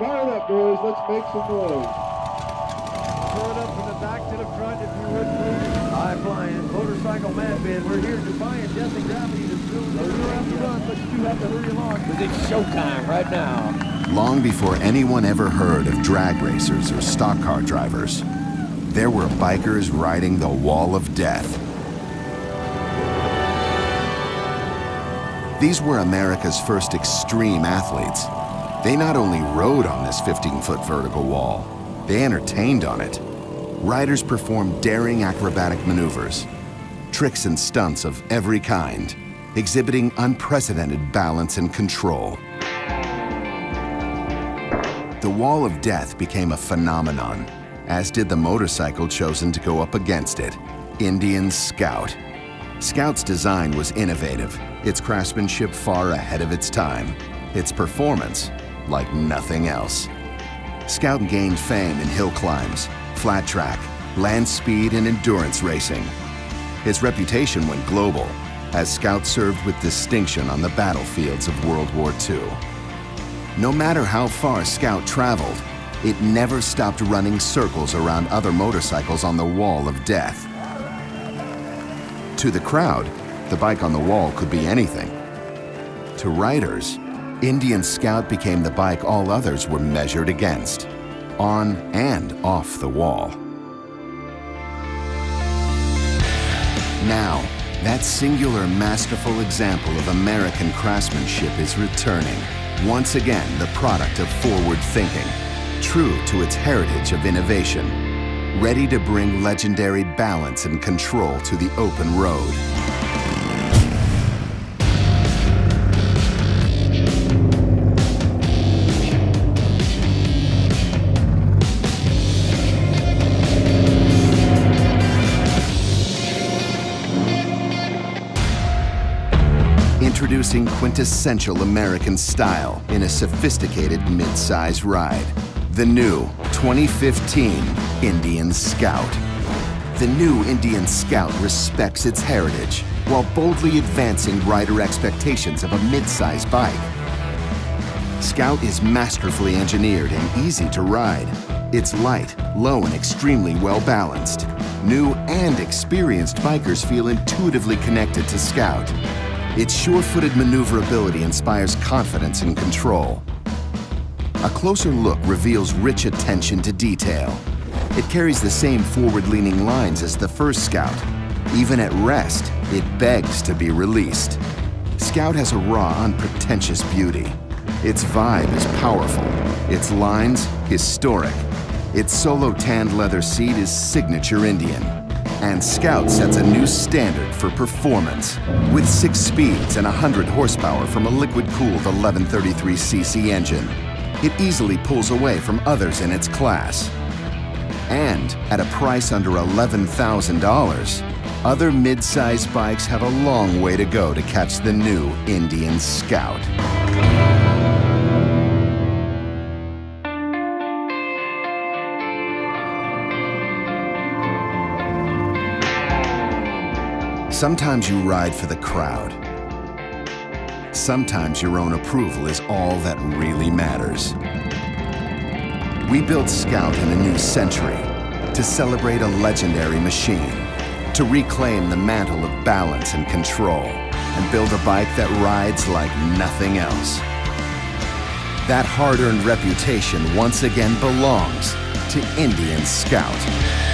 Fire it up, boys. Let's make some noise. Throw it up from the back to the front, if you would, please. High-flying motorcycle madman. We're here defying death and gravity to fill the You don't have to run, but you do have to hurry along. Because it's showtime right now. Long before anyone ever heard of drag racers or stock car drivers, there were bikers riding the wall of death. These were America's first extreme athletes. They not only rode on this 15-foot vertical wall, they entertained on it. Riders performed daring acrobatic maneuvers, tricks and stunts of every kind, exhibiting unprecedented balance and control. The Wall of Death became a phenomenon, as did the motorcycle chosen to go up against it, Indian Scout. Scout's design was innovative, its craftsmanship far ahead of its time, its performance like nothing else. Scout gained fame in hill climbs, flat track, land speed, and endurance racing. Its reputation went global, as Scout served with distinction on the battlefields of World War II. No matter how far Scout traveled, it never stopped running circles around other motorcycles on the Wall of Death. To the crowd, the bike on the wall could be anything. To riders, Indian Scout became the bike all others were measured against, on and off the wall. Now, that singular masterful example of American craftsmanship is returning, once again the product of forward thinking, true to its heritage of innovation, ready to bring legendary balance and control to the open road. Introducing quintessential American style in a sophisticated mid-size ride. The new 2015 Indian Scout. The new Indian Scout respects its heritage while boldly advancing rider expectations of a mid-size bike. Scout is masterfully engineered and easy to ride. It's light, low, and extremely well balanced. New and experienced bikers feel intuitively connected to Scout. Its sure-footed maneuverability inspires confidence and control. A closer look reveals rich attention to detail. It carries the same forward-leaning lines as the first Scout. Even at rest, it begs to be released. Scout has a raw, unpretentious beauty. Its vibe is powerful, its lines historic. Its solo tanned leather seat is signature Indian. And Scout sets a new standard for performance. With 6 speeds and 100 horsepower from a liquid-cooled 1133cc engine, it easily pulls away from others in its class. And at a price under $11,000, other mid-size bikes have a long way to go to catch the new Indian Scout. Sometimes you ride for the crowd. Sometimes your own approval is all that really matters. We built Scout in a new century to celebrate a legendary machine, to reclaim the mantle of balance and control, and build a bike that rides like nothing else. That hard-earned reputation once again belongs to Indian Scout.